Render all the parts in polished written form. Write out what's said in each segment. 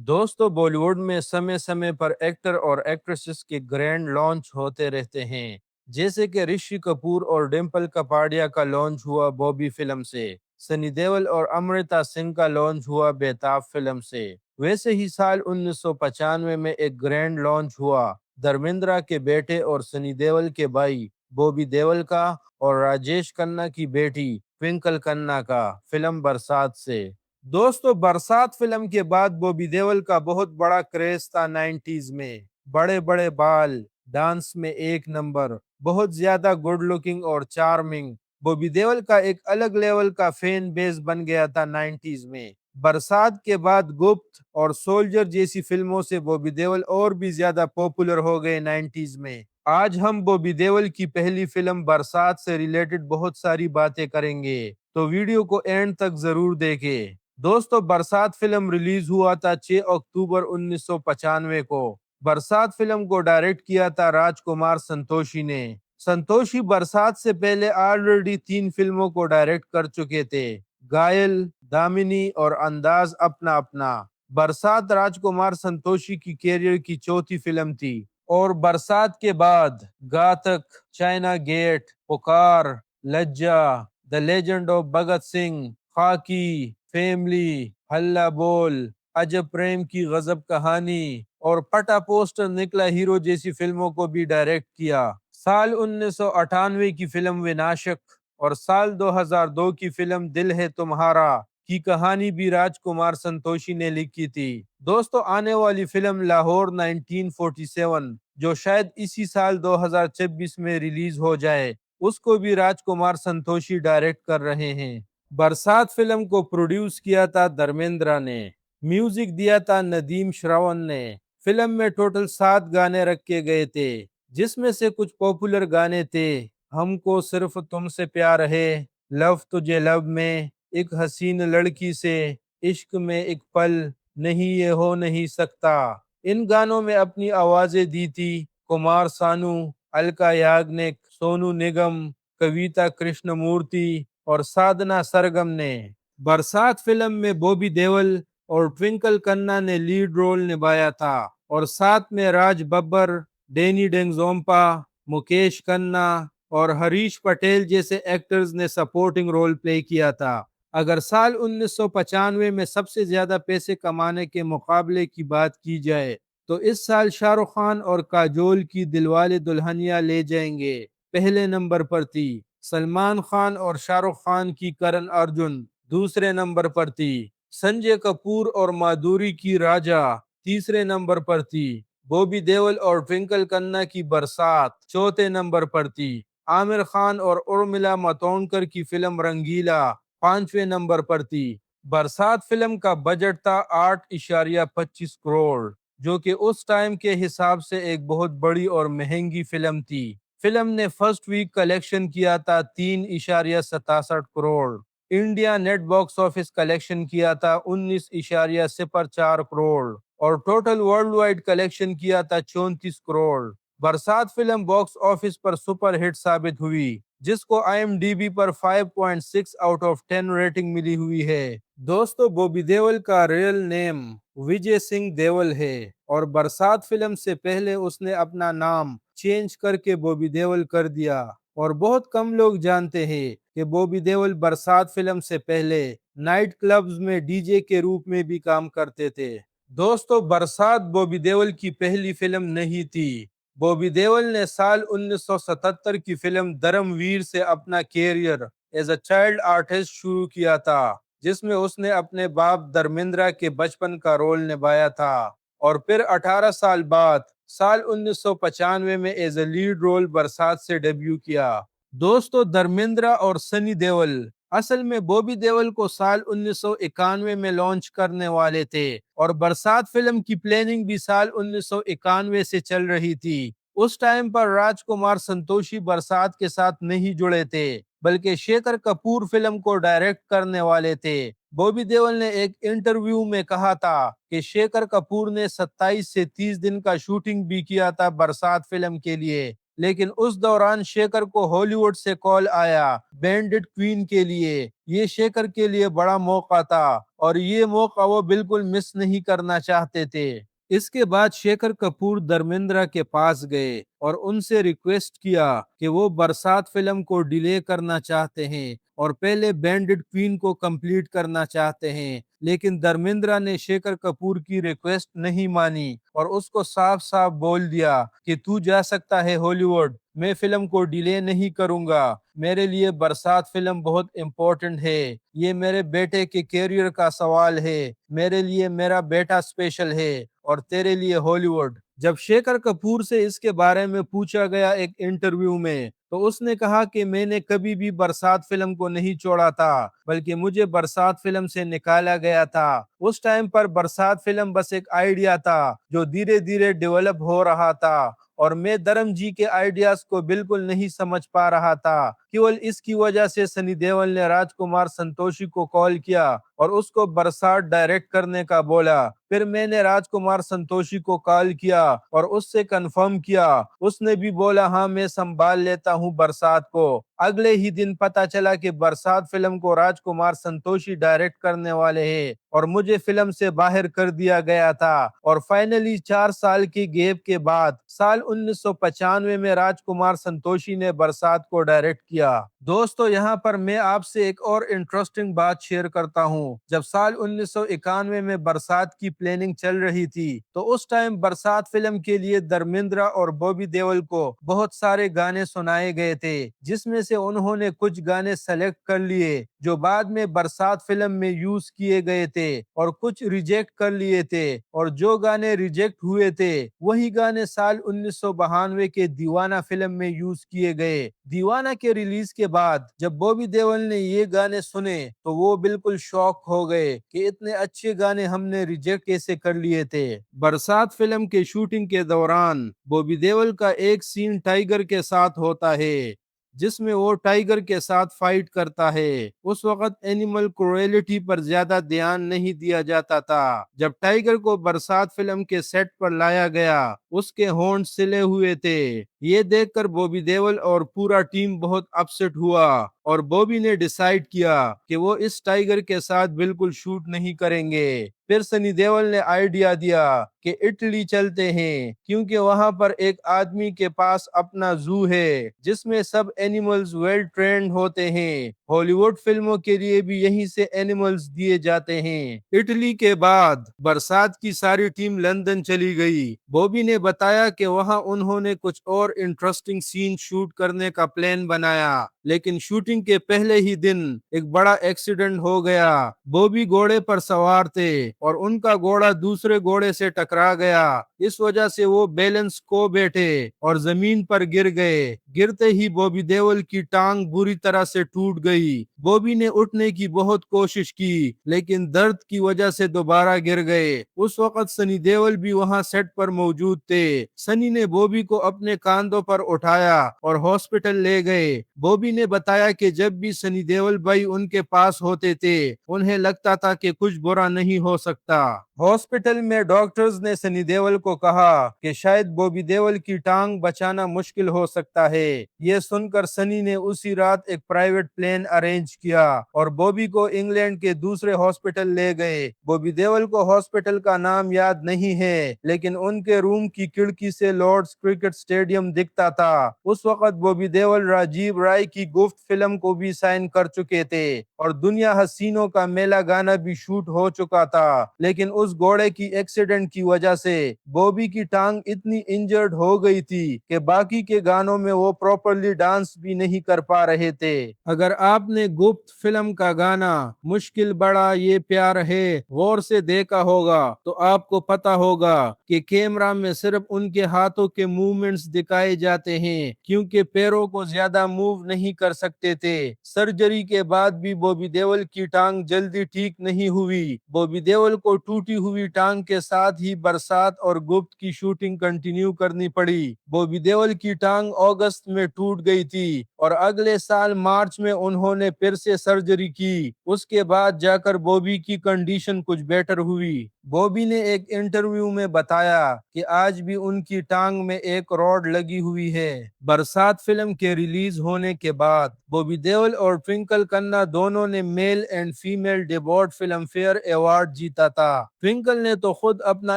दोस्तों, बॉलीवुड में समय समय पर एक्टर और एक्ट्रेसेस के ग्रैंड लॉन्च होते रहते हैं। जैसे कि ऋषि कपूर और डिम्पल कपाड़िया का लॉन्च हुआ बॉबी फिल्म से। सनी देओल और अमृता सिंह का लॉन्च हुआ बेताब फिल्म से। वैसे ही साल 1995 में एक ग्रैंड लॉन्च हुआ धर्मेंद्र के बेटे और सनी देओल के भाई बॉबी देओल का और राजेश खन्ना की बेटी ट्विंकल खन्ना का फिल्म बरसात से। दोस्तों, बरसात फिल्म के बाद बॉबी देओल का बहुत बड़ा क्रेज था 90s में। बड़े बड़े बाल, डांस में एक नंबर, बहुत ज्यादा गुड लुकिंग और चार्मिंग। बॉबी देओल का एक अलग लेवल का फैन बेस बन गया था 90s में। बरसात के बाद गुप्त और सोल्जर जैसी फिल्मों से बॉबी देओल और भी ज्यादा पॉपुलर हो गए 90s में। आज हम बॉबी देओल की पहली फिल्म बरसात से रिलेटेड बहुत सारी बातें करेंगे, तो वीडियो को एंड तक जरूर देखें। दोस्तों, बरसात फिल्म रिलीज हुआ था 6 अक्टूबर 1995 को। बरसात फिल्म को डायरेक्ट किया था राजकुमार संतोषी ने। संतोषी बरसात से पहले ऑलरेडी 3 फिल्मों को डायरेक्ट कर चुके थे, घायल, दामिनी और अंदाज अपना अपना। बरसात राजकुमार संतोषी की कैरियर की चौथी फिल्म थी और बरसात के बाद घातक, चाइना गेट, पुकार, लज्जा, the legend of Bhagat Singh, खाकी, फैमिली, हल्ला बोल, अजब प्रेम की गजब कहानी और पटा पोस्टर निकला हीरो जैसी फिल्मों को भी डायरेक्ट किया। साल 1998 की फिल्म विनाशक और साल 2002 की फिल्म दिल है तुम्हारा की कहानी भी राजकुमार संतोषी ने लिखी थी। दोस्तों, आने वाली फिल्म लाहौर 1947 जो शायद इसी साल 2026 में रिलीज हो जाए, उसको भी राजकुमार संतोषी डायरेक्ट कर रहे हैं। बरसात फिल्म को प्रोड्यूस किया था धर्मेंद्र ने, म्यूजिक दिया था नदीम श्रवण ने। फिल्म में टोटल 7 गाने रखे गए थे, जिसमें से कुछ पॉपुलर गाने थे हमको सिर्फ तुमसे प्यार है, लव तुझे लव में, एक हसीन लड़की से, इश्क में एक पल, नहीं ये हो नहीं सकता। इन गानों में अपनी आवाजें दी थी कुमार सानू, अलका याग्निक, सोनू निगम, कविता कृष्णमूर्ति और साधना सरगम ने। बरसात फिल्म में बॉबी देओल और ट्विंकल खन्ना ने लीड रोल निभाया था और साथ में राज बब्बर, डैनी डेंगजोम्पा, मुकेश खन्ना और हरीश पटेल जैसे एक्टर्स ने सपोर्टिंग रोल प्ले किया था। अगर साल 1995 में सबसे ज्यादा पैसे कमाने के मुकाबले की बात की जाए, तो इस साल शाहरुख खान और काजोल की दिलवाले दुल्हनिया ले जाएंगे पहले नंबर पर थी। सलमान खान और शाहरुख खान की करण अर्जुन दूसरे नंबर पर थी। संजय कपूर और माधुरी की राजा तीसरे नंबर पर थी। बॉबी देओल और ट्विंकल खन्ना की बरसात चौथे नंबर पर थी। आमिर खान और उर्मिला मातोंडकर की फिल्म रंगीला 5वें नंबर पर थी। बरसात फिल्म का बजट था 8.25 करोड़, जो कि उस टाइम के हिसाब से एक बहुत बड़ी और महंगी फिल्म थी। फिल्म ने फर्स्ट वीक कलेक्शन किया था 3.67 crore. India net box office collection किया था 19.04 करोड़ और टोटल वर्ल्ड वाइड कलेक्शन किया था 34 करोड़। बरसात फिल्म बॉक्स ऑफिस पर सुपर हिट साबित हुई, जिसको IMDb पर 5.6 आउट ऑफ 10 रेटिंग मिली हुई है। दोस्तों, बॉबी देओल का रियल नेम विजय सिंह देओल है और बरसात फिल्म से पहले उसने अपना नाम चेंज करके बॉबी देओल कर दिया और बहुत कम लोग जानते हैं कि बॉबी देओल बरसात फिल्म से पहले नाइट क्लब्स में डीजे के रूप में भी काम करते थे। दोस्तों, बरसात बॉबी देओल की पहली फिल्म नहीं थी। बॉबी देओल ने साल 1977 की फिल्म धर्मवीर से अपना career as a child artist शुरू किया था, जिसमें उसने अपने बाप धर्मेंद्र के बचपन का रोल निभाया था और फिर 18 साल बाद साल 1995 में एज अ लीड रोल बरसात से डेब्यू किया। दोस्तों, धर्मेंद्र और सनी देओल असल में बॉबी देओल को साल 1991 में लॉन्च करने वाले थे और बरसात फिल्म की प्लानिंग भी साल 1991 से चल रही थी। उस टाइम पर राजकुमार संतोषी बरसात के साथ नहीं जुड़े थे, बल्कि शेखर कपूर फिल्म को डायरेक्ट करने वाले थे। बॉबी देओल ने एक इंटरव्यू में कहा था कि शेखर कपूर ने 27 से 30 दिन का शूटिंग भी किया था बरसात फिल्म के लिए, लेकिन उस दौरान शेखर को हॉलीवुड से कॉल आया बैंडिट क्वीन के लिए। ये शेखर के लिए बड़ा मौका था और ये मौका वो बिल्कुल मिस नहीं करना चाहते थे। इसके बाद शेखर कपूर धर्मेंद्र के पास गए और उनसे रिक्वेस्ट किया कि वो बरसात फिल्म को डिले करना चाहते हैं और पहले बैंडिट क्वीन को कंप्लीट करना चाहते हैं। लेकिन धर्मेंद्र ने शेखर कपूर की रिक्वेस्ट नहीं मानी और उसको साफ साफ बोल दिया कि तू जा सकता है हॉलीवुड, मैं फिल्म को डिले नहीं करूंगा। मेरे लिए बरसात फिल्म बहुत इंपॉर्टेंट है, ये मेरे बेटे के कैरियर का सवाल है, मेरे लिए मेरा बेटा स्पेशल है और तेरे लिए हॉलीवुड। जब शेखर कपूर से इसके बारे में पूछा गया एक इंटरव्यू में, तो उसने कहा कि मैंने कभी भी बरसात फिल्म को नहीं छोड़ा था, बल्कि मुझे बरसात फिल्म से निकाला गया था। उस टाइम पर बरसात फिल्म बस एक आइडिया था जो धीरे धीरे डेवलप हो रहा था और मैं धर्म जी के आइडियाज को बिल्कुल नहीं समझ पा रहा था। केवल इसकी वजह से सनी देओल ने राजकुमार संतोषी को कॉल किया और उसको बरसात डायरेक्ट करने का बोला। फिर मैंने राजकुमार संतोषी को कॉल किया और उससे कंफर्म किया। उसने भी बोला हाँ मैं संभाल लेता हूँ बरसात को। अगले ही दिन पता चला कि बरसात फिल्म को राजकुमार संतोषी डायरेक्ट करने वाले हैं और मुझे फिल्म से बाहर कर दिया गया था। और फाइनली 4 साल की गैप के बाद साल 1995 में राजकुमार संतोषी ने बरसात को डायरेक्ट किया। दोस्तों यहाँ पर मैं आपसे एक और इंटरेस्टिंग बात शेयर करता हूँ। जब साल 1991 में बरसात की प्लानिंग चल रही थी, तो उस टाइम बरसात फिल्म के लिए धर्मेंद्र और बॉबी देओल को बहुत सारे गाने सुनाए गए थे, जिसमें से उन्होंने कुछ गाने सेलेक्ट कर लिए जो बाद में बरसात फिल्म में यूज किए गए थे और कुछ रिजेक्ट कर लिए थे। और जो गाने रिजेक्ट हुए थे वही गाने साल 1992 के दीवाना फिल्म में यूज किए गए। दीवाना के रिलीज के बाद जब बॉबी देओल ने ये गाने सुने तो वो बिल्कुल शॉक हो गए कि इतने अच्छे गाने हमने रिजेक्ट कैसे कर लिए थे। बरसात फिल्म के शूटिंग के दौरान बॉबी देओल का एक सीन टाइगर के साथ होता है, जिसमें वो टाइगर के साथ फाइट करता है। उस वक्त एनिमल क्रुएलिटी पर ज्यादा ध्यान नहीं दिया जाता था। जब टाइगर को बरसात फिल्म के सेट पर लाया गया, उसके होंठ सिले हुए थे। ये देखकर बॉबी देओल और पूरा टीम बहुत अपसेट हुआ और बॉबी ने डिसाइड किया कि वो इस टाइगर के साथ बिल्कुल शूट नहीं करेंगे। फिर सनी देओल ने आइडिया दिया कि इटली चलते हैं, क्योंकि वहां पर एक आदमी के पास अपना जू है जिसमें सब एनिमल्स वेल ट्रेन्ड होते हैं। हॉलीवुड फिल्मों के लिए भी यहीं से एनिमल्स दिए जाते हैं। इटली के बाद बरसात की सारी टीम लंदन चली गई। बॉबी ने बताया कि वहां उन्होंने कुछ और इंटरेस्टिंग सीन शूट करने का प्लान बनाया, लेकिन शूटिंग के पहले ही दिन एक बड़ा एक्सीडेंट हो गया। बॉबी घोड़े पर सवार थे और उनका घोड़ा दूसरे घोड़े से टकरा गया। इस वजह से वो बैलेंस खो बैठे और जमीन पर गिर गए। गिरते ही बॉबी देओल की टांग बुरी तरह से टूट गई। बॉबी ने उठने की बहुत कोशिश की, लेकिन दर्द की वजह से दोबारा गिर गए। उस वक्त सनी देओल भी वहां सेट पर मौजूद थे। सनी ने बॉबी को अपने कांधों पर उठाया और हॉस्पिटल ले गए। बॉबी ने बताया कि जब भी सनी देओल भाई उनके पास होते थे, उन्हें लगता था कि कुछ बुरा नहीं हो सकता। हॉस्पिटल में डॉक्टर्स ने सनी देओल को कहा कि शायद बॉबी देओल की टांग बचाना मुश्किल हो सकता है। ये सुनकर सनी ने उसी रात एक प्राइवेट प्लेन अरेंज किया और बॉबी को इंग्लैंड के दूसरे हॉस्पिटल ले गए। बॉबी देओल को हॉस्पिटल का नाम याद नहीं है, लेकिन उनके रूम की खिड़की से लॉर्ड्स क्रिकेट स्टेडियम दिखता था। उस वक्त बॉबी देओल राजीव राय की गुफ्त फिल्म को भी साइन कर चुके थे और दुनिया हसीनों का मेला गाना भी शूट हो चुका था। लेकिन उस घोड़े की एक्सीडेंट की वजह से बॉबी की टांग इतनी इंजर्ड हो गई थी कि बाकी के गानों में वो प्रॉपरली डांस भी नहीं कर पा रहे थे। अगर आपने गुप्त फिल्म का गाना मुश्किल बड़ा ये प्यार है गौर से देखा होगा, तो आपको पता होगा कि कैमरा में सिर्फ उनके हाथों के मूवमेंट्स दिखाए जाते हैं, क्योंकि पैरों को ज्यादा मूव नहीं कर सकते थे। सर्जरी के बाद भी बॉबी देओल की टांग जल्दी ठीक नहीं हुई। बॉबी देओल को टूटी हुई टांग के साथ ही बरसात और गुप्त की शूटिंग कंटिन्यू करनी पड़ी। बॉबी देओल की टांग अगस्त में टूट गई थी और अगले साल मार्च में उन्होंने फिर से सर्जरी की। उसके बाद जाकर बॉबी की कंडीशन कुछ बेटर हुई। बॉबी ने एक इंटरव्यू में बताया कि आज भी उनकी टांग में एक रॉड लगी हुई है। बरसात फिल्म के रिलीज होने के बाद बॉबी देओल और ट्विंकल खन्ना दोनों ने male and female debut film fair award जीता था। ट्विंकल ने तो खुद अपना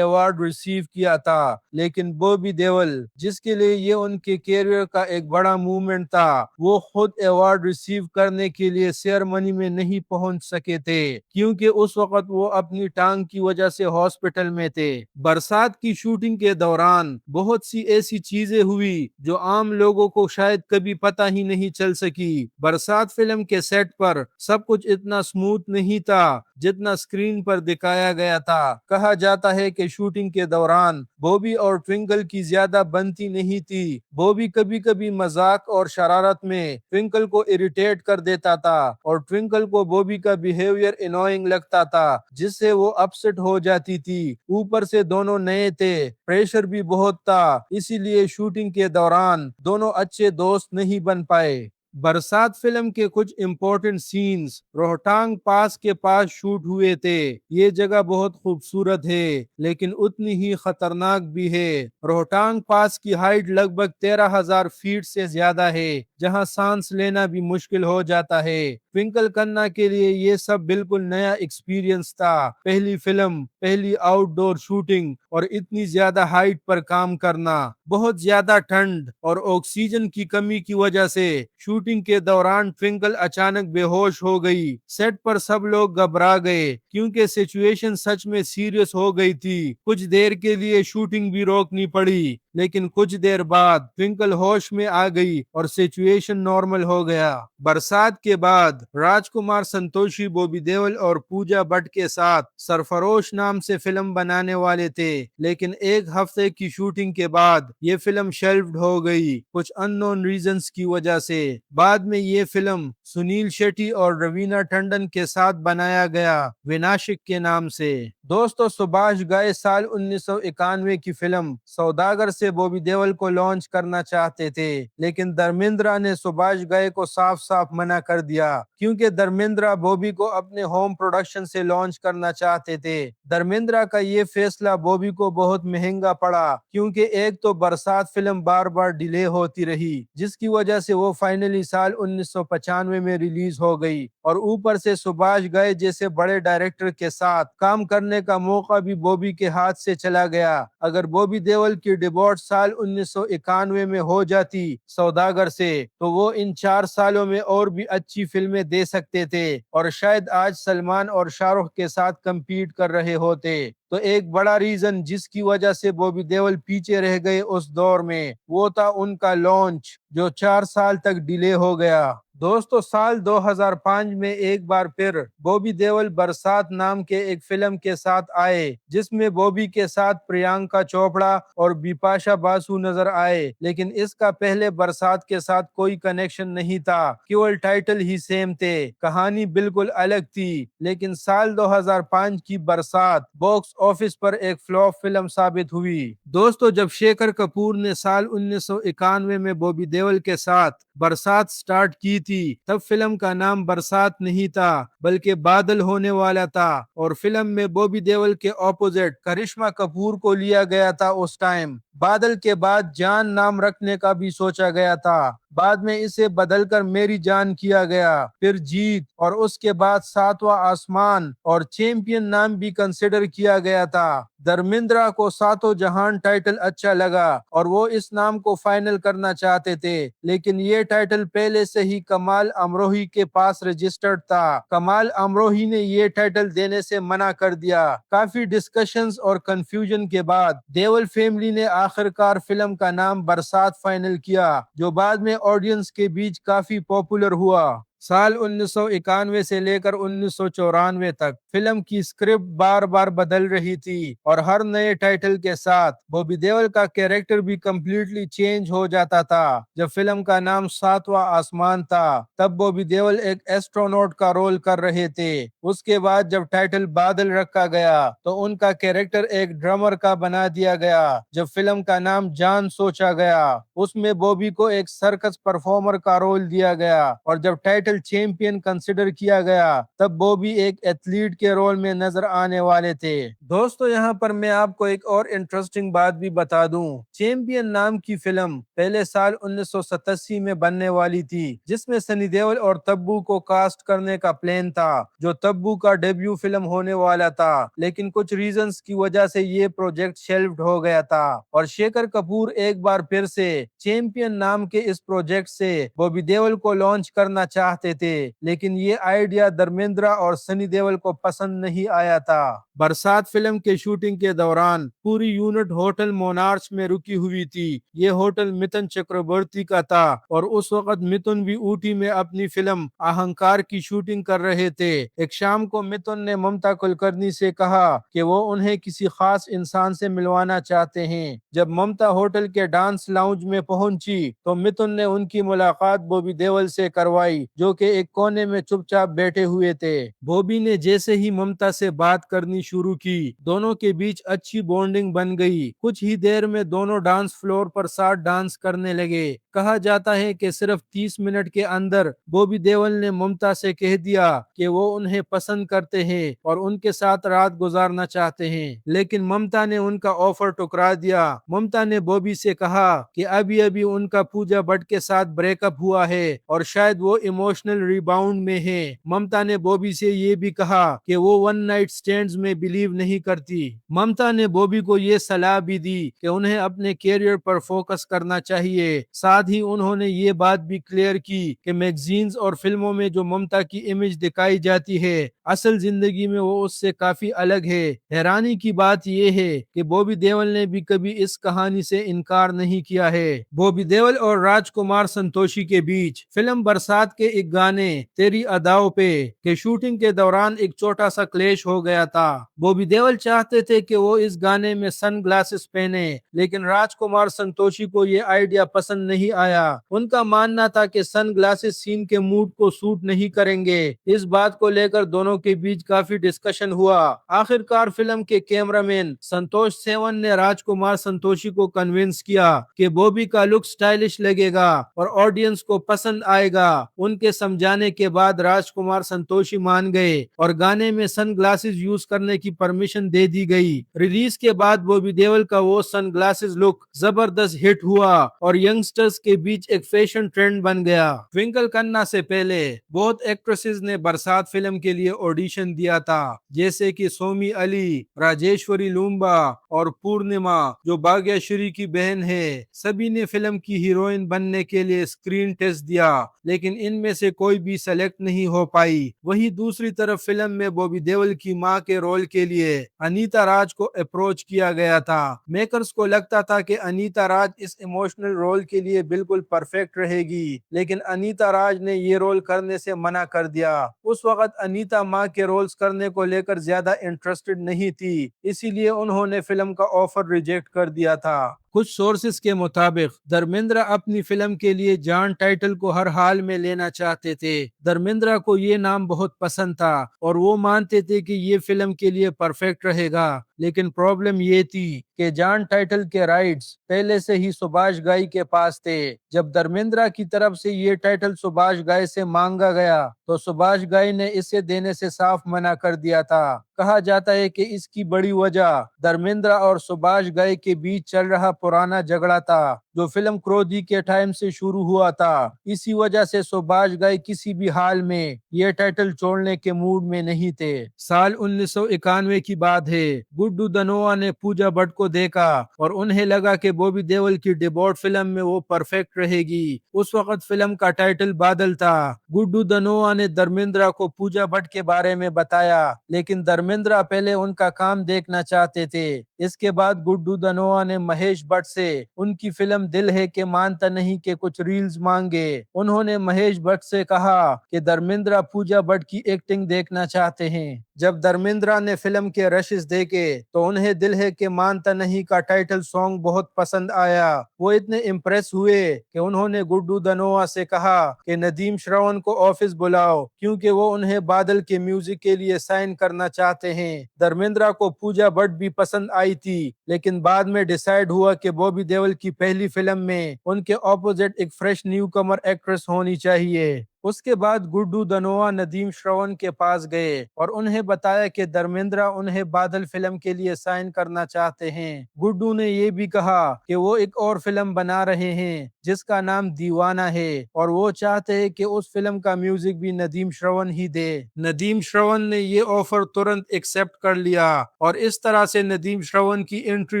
अवार्ड रिसीव किया था, लेकिन बॉबी देओल, जिसके लिए ये उनके कैरियर का एक बड़ा मूवमेंट था, वो खुद अवार्ड रिसीव करने के लिए सेरेमनी में नहीं पहुंच सके थे, क्योंकि उस वक्त वो अपनी टांग की वजह से हॉस्पिटल में थे। बरसात की शूटिंग के दौरान बहुत सी ऐसी चीजें हुई जो आम लोगों को शायद कभी पता ही नहीं चल सकी। बरसात फिल्म के सेट पर सब कुछ इतना स्मूथ नहीं था जितना स्क्रीन पर दिखाया गया था। कहा जाता है कि शूटिंग के दौरान बॉबी और ट्विंकल की ज्यादा बनती नहीं थी। बॉबी कभी कभी मजाक और शरारत में ट्विंकल को इरिटेट कर देता था और ट्विंकल को बॉबी का बिहेवियर इनोइंग लगता था, जिससे वो अपसेट हो जाती थी। ऊपर से दोनों नए थे, प्रेशर भी बहुत था, इसीलिए शूटिंग के दौरान दोनों अच्छे दोस्त नहीं बन पाए। बरसात फिल्म के कुछ इम्पोर्टेंट सीन्स रोहतांग पास के पास शूट हुए थे। ये जगह बहुत खूबसूरत है, लेकिन उतनी ही खतरनाक भी है। रोहतांग पास की हाइट लगभग 13,000 फीट से ज्यादा है, जहां सांस लेना भी मुश्किल हो जाता है। ट्विंकल खन्ना के लिए ये सब बिल्कुल नया एक्सपीरियंस था। पहली फिल्म, पहली आउटडोर शूटिंग और इतनी ज्यादा हाइट पर काम करना। बहुत ज्यादा ठंड और ऑक्सीजन की कमी की वजह से शूटिंग के दौरान ट्विंकल अचानक बेहोश हो गई। सेट पर सब लोग घबरा गए क्योंकि सिचुएशन सच में सीरियस हो गई थी। कुछ देर के लिए शूटिंग भी रोकनी पड़ी, लेकिन कुछ देर बाद ट्विंकल होश में आ गई और सिचुएशन नॉर्मल हो गया। बरसात के बाद राजकुमार संतोषी बॉबी देओल और पूजा भट्ट के साथ सरफरोश नाम से फिल्म बनाने वाले थे, लेकिन एक हफ्ते की शूटिंग के बाद ये फिल्म शेल्व्ड हो गई कुछ अननोन रीजंस की वजह से। बाद में ये फिल्म सुनील शेट्टी और रवीना टंडन के साथ बनाया गया, विनाशिक के नाम से। दोस्तों, सुभाष घई साल 1991 की फिल्म सौदागर से बॉबी देओल को लॉन्च करना चाहते थे, लेकिन धर्मेंद्र ने सुभाष घई को साफ साफ मना कर दिया, क्योंकि धर्मेंद्र बॉबी को अपने होम प्रोडक्शन से लॉन्च करना चाहते थे। धर्मेंद्र का ये फैसला बॉबी को बहुत महंगा पड़ा, क्योंकि एक तो बरसात फिल्म बार बार डिले होती रही, जिसकी वजह से वो फाइनली साल 1995 में रिलीज हो गई, और ऊपर से सुभाष घई जैसे बड़े डायरेक्टर के साथ काम करने का मौका भी बॉबी के हाथ से चला गया। अगर बॉबी देओल की डिबॉट साल 1991 में हो जाती सौदागर से, तो वो इन 4 सालों में और भी अच्छी फिल्में दे सकते थे और शायद आज सलमान और शाहरुख के साथ compete कर रहे होते। तो एक बड़ा रीजन जिसकी वजह से बॉबी देओल पीछे रह गए उस दौर में, वो था उनका लॉन्च, जो 4 साल तक डिले हो गया। दोस्तों, साल 2005 में एक बार फिर बॉबी देओल बरसात नाम के एक फिल्म के साथ आए, जिसमें बॉबी के साथ प्रियंका चोपड़ा और बिपाशा बासु नजर आए, लेकिन इसका पहले बरसात के साथ कोई कनेक्शन नहीं था, केवल टाइटल ही सेम थे, कहानी बिल्कुल अलग थी। लेकिन साल 2005 की बरसात बॉक्स ऑफिस पर एक फ्लॉप फिल्म साबित हुई। दोस्तों, जब शेखर कपूर ने साल 1991 में बॉबी देओल के साथ बरसात स्टार्ट की थी, तब फिल्म का नाम बरसात नहीं था बल्कि बादल होने वाला था, और फिल्म में बॉबी देओल के ऑपोजिट करिश्मा कपूर को लिया गया था उस टाइम। बादल के बाद जान नाम रखने का भी सोचा गया था, बाद में इसे बदलकर मेरी जान किया गया, फिर जीत, और उसके बाद सातवां आसमान और चैंपियन नाम भी कंसिडर किया गया था। धर्मेंद्र को सातों जहान टाइटल अच्छा लगा और वो इस नाम को फाइनल करना चाहते थे, लेकिन ये टाइटल पहले से ही कमाल अमरोही के पास रजिस्टर्ड था। कमाल अमरोही ने ये टाइटल देने से मना कर दिया। काफी डिस्कशंस और कंफ्यूजन के बाद देओल फैमिली ने आखिरकार फिल्म का नाम बरसात फाइनल किया, जो बाद में ऑडियंस के बीच काफी पॉपुलर हुआ। साल 1991 से लेकर 1994 तक फिल्म की स्क्रिप्ट बार बार बदल रही थी, और हर नए टाइटल के साथ बॉबी देओल का कैरेक्टर भी कंप्लीटली चेंज हो जाता था। जब फिल्म का नाम सातवां आसमान था, तब बॉबी देओल एक एस्ट्रोनॉट का रोल कर रहे थे। उसके बाद जब टाइटल बादल रखा गया, तो उनका कैरेक्टर एक ड्रमर का बना दिया गया। जब फिल्म का नाम जान सोचा गया, उसमें बॉबी को एक सर्कस परफॉर्मर का रोल दिया गया, और जब टाइटल टाइटल चैंपियन कंसिडर किया गया तब बॉबी एक एथलीट के रोल में नजर आने वाले थे। दोस्तों यहाँ पर मैं आपको एक और इंटरेस्टिंग बात भी बता दूं। चैंपियन नाम की फिल्म पहले साल 1987 में बनने वाली थी, जिसमें सनी देओल और तब्बू को कास्ट करने का प्लान था, जो तब्बू का डेब्यू फिल्म होने वाला था। लेकिन कुछ रीजंस की वजह से ये प्रोजेक्ट शेल्व्ड हो गया था और शेखर कपूर एक बार फिर से चैंपियन नाम के इस प्रोजेक्ट से बॉबी देओल को लॉन्च करना चाहते थे, लेकिन ये आइडिया धर्मेंद्र और सनी देओल को पसंद नहीं आया था। बरसात फिल्म के शूटिंग के दौरान पूरी यूनिट होटल मोनार्च में रुकी हुई थी। ये होटल मिथुन चक्रवर्ती का था और उस वक्त मिथुन भी ऊटी में अपनी फिल्म अहंकार की शूटिंग कर रहे थे। एक शाम को मिथुन ने ममता कुलकर्णी से कहा कि वो उन्हें किसी खास इंसान से मिलवाना चाहते हैं। जब ममता होटल के डांस लाउंज में पहुंची तो मिथुन ने उनकी मुलाकात बॉबी देओल से करवाई, जो कि एक कोने में चुपचाप बैठे हुए थे। बॉबी ने जैसे ही ममता से बात करनी शुरू की, दोनों के बीच अच्छी बॉन्डिंग बन गई। कुछ ही देर में दोनों डांस फ्लोर पर साथ डांस करने लगे। कहा जाता है कि सिर्फ 30 मिनट के अंदर बॉबी देओल ने ममता से कह दिया कि वो उन्हें पसंद करते हैं और उनके साथ रात गुजारना चाहते हैं, लेकिन ममता ने उनका ऑफर ठुकरा दिया। ममता ने बॉबी से कहा कि अभी अभी उनका पूजा भट्ट के साथ ब्रेकअप हुआ है और शायद वो इमोशनल रिबाउंड में है। ममता ने बॉबी से ये भी कहा कि वो वन नाइट स्टैंड्स में बिलीव नहीं करती। ममता ने बॉबी को ये सलाह भी दी कि उन्हें अपने कैरियर पर फोकस करना चाहिए। साथ ही उन्होंने ये बात भी क्लियर की कि मैगजीन्स और फिल्मों में जो ममता की इमेज दिखाई जाती है, असल जिंदगी में वो उससे काफी अलग है। हैरानी की बात यह है कि बॉबी देओल ने भी कभी इस कहानी से इनकार नहीं किया है। बॉबी देओल और राजकुमार संतोषी के बीच फिल्म बरसात के एक गाने तेरी अदाओं पे के शूटिंग के दौरान एक छोटा सा क्लेश हो गया था। बॉबी देओल चाहते थे कि वो इस गाने में सन ग्लासेस पहने, लेकिन राजकुमार संतोषी को ये आइडिया पसंद नहीं आया। उनका मानना था कि सन ग्लासेस सीन के मूड को सूट नहीं करेंगे। इस बात को लेकर दोनों के बीच काफी डिस्कशन हुआ। आखिरकार फिल्म के कैमरामैन संतोष सेवन ने राजकुमार संतोषी को कन्विंस किया कि बॉबी का लुक स्टाइलिश लगेगा और ऑडियंस को पसंद आएगा। उनके समझाने के बाद राजकुमार संतोषी मान गए और गाने में सन ग्लासेस यूज करने की परमिशन दे दी गई। रिलीज के बाद बॉबी देओल का वो सन ग्लासेस लुक जबरदस्त हिट हुआ और यंगस्टर्स के बीच एक फैशन ट्रेंड बन गया। ट्विंकल खन्ना से पहले बहुत एक्ट्रेसेस ने बरसात फिल्म के लिए ऑडिशन दिया था, जैसे कि सोमी अली, राजेश्वरी लूम्बा और पूर्णिमा, जो भाग्यश्री की बहन है। सभी ने फिल्म की हीरोइन बनने के लिए स्क्रीन टेस्ट दिया, लेकिन इनमें से कोई भी सेलेक्ट नहीं हो पाई। वहीं दूसरी तरफ फिल्म में बॉबी देओल की मां के रोल के लिए अनीता राज को अप्रोच किया गया था। मेकर्स को लगता था कि अनीता राज इस इमोशनल रोल के लिए बिल्कुल परफेक्ट रहेगी, लेकिन अनीता राज ने ये रोल करने से मना कर दिया। उस वक्त अनीता मां के रोल्स करने को लेकर ज्यादा इंटरेस्टेड नहीं थी, इसीलिए उन्होंने फिल्म का ऑफर रिजेक्ट कर दिया था। कुछ सोर्सेस के मुताबिक धर्मेंद्र अपनी फिल्म के लिए जॉन टाइटल को हर हाल में लेना चाहते थे। धर्मेंद्र को ये नाम बहुत पसंद था और वो मानते थे कि ये फिल्म के लिए परफेक्ट रहेगा, लेकिन प्रॉब्लम ये थी कि जॉन टाइटल के राइट्स पहले से ही सुभाष घाई के पास थे। जब धर्मेंद्र की तरफ से ये टाइटल सुभाष घाई से मांगा गया तो सुभाष घाई ने इसे देने से साफ मना कर दिया था। कहा जाता है कि इसकी बड़ी वजह धर्मेंद्र और सुभाष घाई के बीच चल रहा पुराना झगड़ा था, जो फिल्म क्रोधी के टाइम से शुरू हुआ था। इसी वजह से सुभाष घाई किसी भी हाल में ये टाइटल छोड़ने के मूड में नहीं थे। साल 1991 की बात है। गुड्डू दनोआ ने पूजा भट्ट को देखा और उन्हें लगा कि बॉबी देओल की डेब्यू फिल्म में वो परफेक्ट रहेगी। उस वक्त फिल्म का टाइटल बादल था। गुड्डू दनोआ ने धर्मेंद्र को पूजा भट्ट के बारे में बताया, लेकिन धर्मेंद्र पहले उनका काम देखना चाहते थे। इसके बाद गुड्डू दनोआ ने महेश भट्ट से उनकी फिल्म दिल है के मानता नहीं के कुछ रील्स मांगे। उन्होंने महेश भट्ट से कहा कि धर्मेंद्र पूजा भट्ट की एक्टिंग देखना चाहते हैं। जब धर्मेंद्र ने फिल्म के रशेस देखे तो उन्हें दिल है के मानता नहीं का टाइटल सॉन्ग बहुत पसंद आया। वो इतने इम्प्रेस हुए कि उन्होंने गुड्डू दनोआ से कहा कि नदीम श्रवण को ऑफिस बुलाओ, क्योंकि वो उन्हें बादल के म्यूजिक के लिए साइन करना चाहते हैं। धर्मेंद्र को पूजा भट्ट भी पसंद आई थी, लेकिन बाद में डिसाइड हुआ कि बॉबी देओल की पहली फिल्म में उनके ऑपोजिट एक फ्रेश न्यूकमर एक्ट्रेस होनी चाहिए। उसके बाद गुड्डू दनोआ नदीम श्रवण के पास गए और उन्हें बताया कि धर्मेंद्र उन्हें बादल फिल्म के लिए साइन करना चाहते हैं। गुड्डू ने ये भी कहा कि वो एक और फिल्म बना रहे हैं जिसका नाम दीवाना है और वो चाहते हैं कि उस फिल्म का म्यूजिक भी नदीम श्रवण ही दे। नदीम श्रवण ने ये ऑफर तुरंत एक्सेप्ट कर लिया और इस तरह से नदीम श्रवण की एंट्री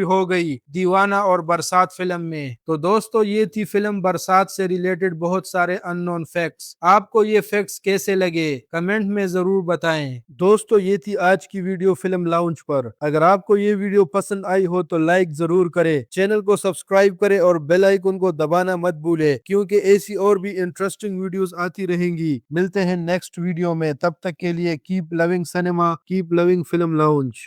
हो गई दीवाना और बरसात फिल्म में। तो दोस्तों ये थी फिल्म बरसात से रिलेटेड बहुत सारे अननोन फैक्ट्स। आपको ये फैक्ट्स कैसे लगे कमेंट में जरूर बताएं। दोस्तों ये थी आज की वीडियो फिल्म लाउंज पर। अगर आपको ये वीडियो पसंद आई हो तो लाइक जरूर करें, चैनल को सब्सक्राइब करें और बेल आइकन को दबाना मत भूलें क्योंकि ऐसी और भी इंटरेस्टिंग वीडियोस आती रहेंगी। मिलते हैं नेक्स्ट वीडियो में, तब तक के लिए keep loving cinema, keep loving film lounge.